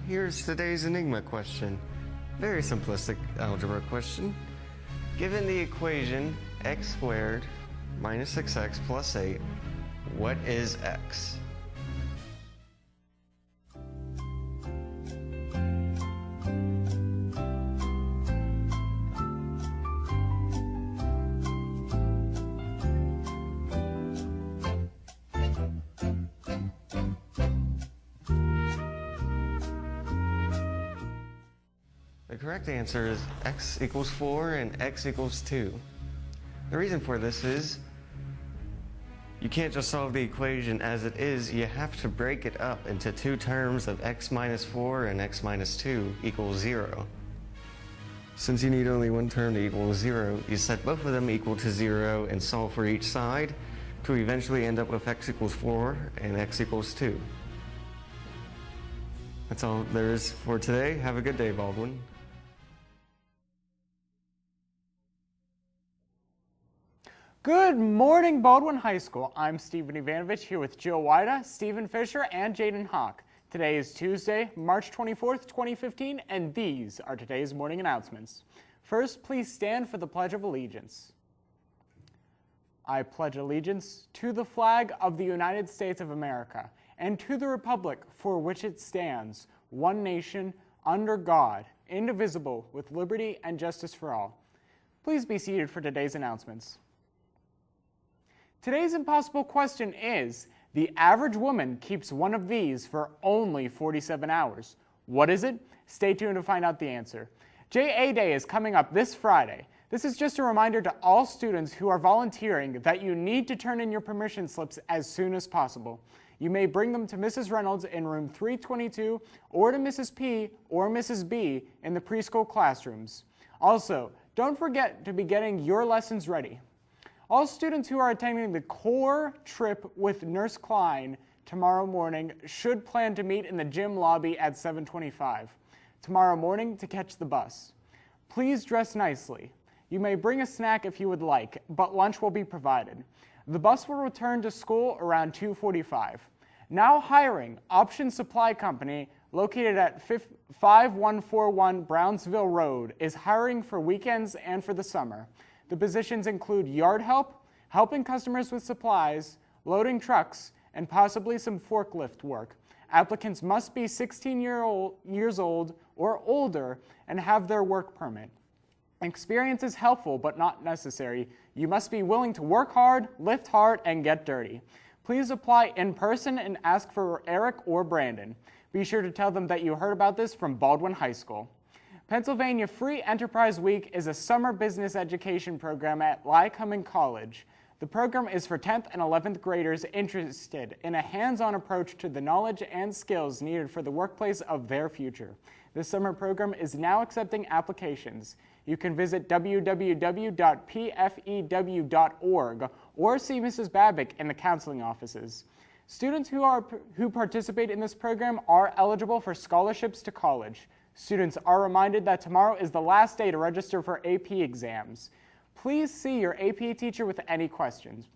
Here's today's Enigma question. Very simplistic algebra question. Given the equation x squared minus 6x plus 8, what is x? The correct answer is x equals 4 and x equals 2. The reason for this is you can't just solve the equation as it is, you have to break it up into two terms of x minus 4 and x minus 2 equals 0. Since you need only one term to equal 0, you set both of them equal to 0 and solve for each side to eventually end up with x equals 4 and x equals 2. That's all there is for today. Have a good day, Baldwin. Good morning, Baldwin High School. I'm Stephen Ivanovich here with Jill Wida, Stephen Fisher, and Jaden Hawk. Today is Tuesday, March 24th, 2015, and these are today's morning announcements. First, please stand for the Pledge of Allegiance. I pledge allegiance to the flag of the United States of America and to the republic for which it stands, one nation, under God, indivisible, with liberty and justice for all. Please be seated for today's announcements. Today's impossible question is, the average woman keeps one of these for only 47 hours. What is it? Stay tuned to find out the answer. JA Day is coming up this Friday. This is just a reminder to all students who are volunteering that you need to turn in your permission slips as soon as possible. You may bring them to Mrs. Reynolds in room 322 or to Mrs. P or Mrs. B in the preschool classrooms. Also, don't forget to be getting your lessons ready. All students who are attending the core trip with Nurse Klein tomorrow morning should plan to meet in the gym lobby at 7:25 tomorrow morning to catch the bus. Please dress nicely. You may bring a snack if you would like, but lunch will be provided. The bus will return to school around 2:45. Now hiring, Option Supply Company, located at 5141 Brownsville Road, is hiring for weekends and for the summer. The positions include yard help, helping customers with supplies, loading trucks, and possibly some forklift work. Applicants must be 16 years old or older and have their work permit. Experience is helpful but not necessary. You must be willing to work hard, lift hard, and get dirty. Please apply in person and ask for Eric or Brandon. Be sure to tell them that you heard about this from Baldwin High School. Pennsylvania Free Enterprise Week is a summer business education program at Lycoming College. The program is for 10th and 11th graders interested in a hands-on approach to the knowledge and skills needed for the workplace of their future. This summer program is now accepting applications. You can visit www.pfew.org or see Mrs. Babick in the counseling offices. Students who participate in this program are eligible for scholarships to college. Students are reminded that tomorrow is the last day to register for AP exams. Please see your AP teacher with any questions.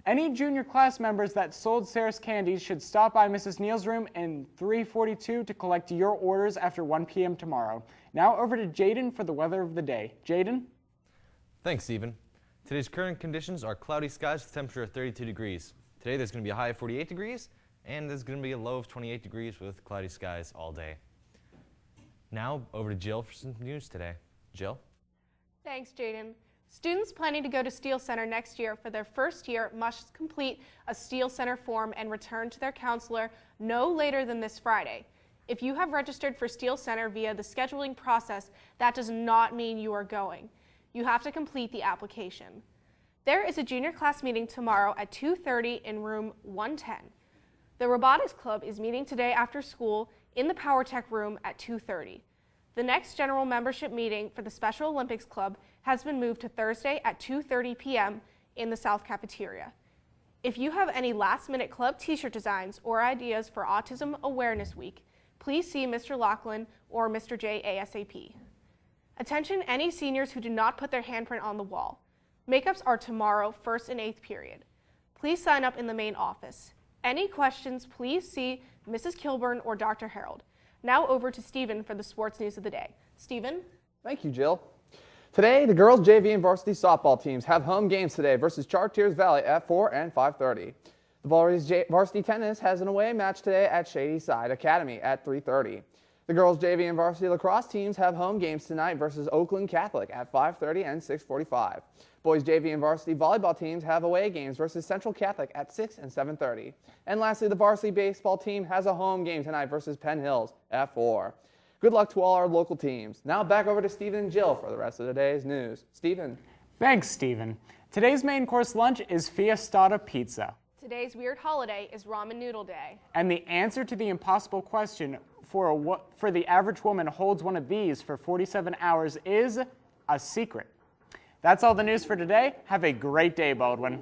Any junior class members that sold Sarah's candies should stop by Mrs. Neal's room in 342 to collect your orders after 1 p.m. tomorrow. Now over to Jaden for the weather of the day. Jaden? Thanks, Stephen. Today's current conditions are cloudy skies with a temperature of 32 degrees. Today there's going to be a high of 48 degrees, and there's going to be a low of 28 degrees with cloudy skies all day. Now, over to Jill for some news today. Jill? Thanks, Jaden. Students planning to go to Steele Center next year for their first year must complete a Steele Center form and return to their counselor no later than this Friday. If you have registered for Steele Center via the scheduling process, that does not mean you are going. You have to complete the application. There is a junior class meeting tomorrow at 2:30 in room 110. The Robotics Club is meeting today after school in the Power Tech room at 2:30. The next general membership meeting for the Special Olympics Club has been moved to Thursday at 2:30 p.m. in the South Cafeteria. If you have any last-minute club t-shirt designs or ideas for Autism Awareness Week, please see Mr. Lachlan or Mr. J ASAP. Attention any seniors who did not put their handprint on the wall. Makeups are tomorrow, 1st and 8th period. Please sign up in the main office. Any questions, please see Mrs. Kilburn or Dr. Harold. Now over to Stephen for the sports news of the day. Stephen? Thank you, Jill. Today, the girls JV and varsity softball teams have home games today versus Chartiers Valley at 4 and 5:30. The boys varsity tennis has an away match today at Shady Side Academy at 3:30. The girls JV and varsity lacrosse teams have home games tonight versus Oakland Catholic at 5:30 and 6:45. Boys JV and varsity volleyball teams have away games versus Central Catholic at 6 and 7:30. And lastly, the varsity baseball team has a home game tonight versus Penn Hills at 4. Good luck to all our local teams. Now back over to Stephen and Jill for the rest of today's news. Stephen. Thanks, Stephen. Today's main course lunch is Fiestada Pizza. Today's weird holiday is Ramen Noodle Day. And the answer to the impossible question for the average woman holds one of these for 47 hours is a secret. That's all the news for today. Have a great day, Baldwin.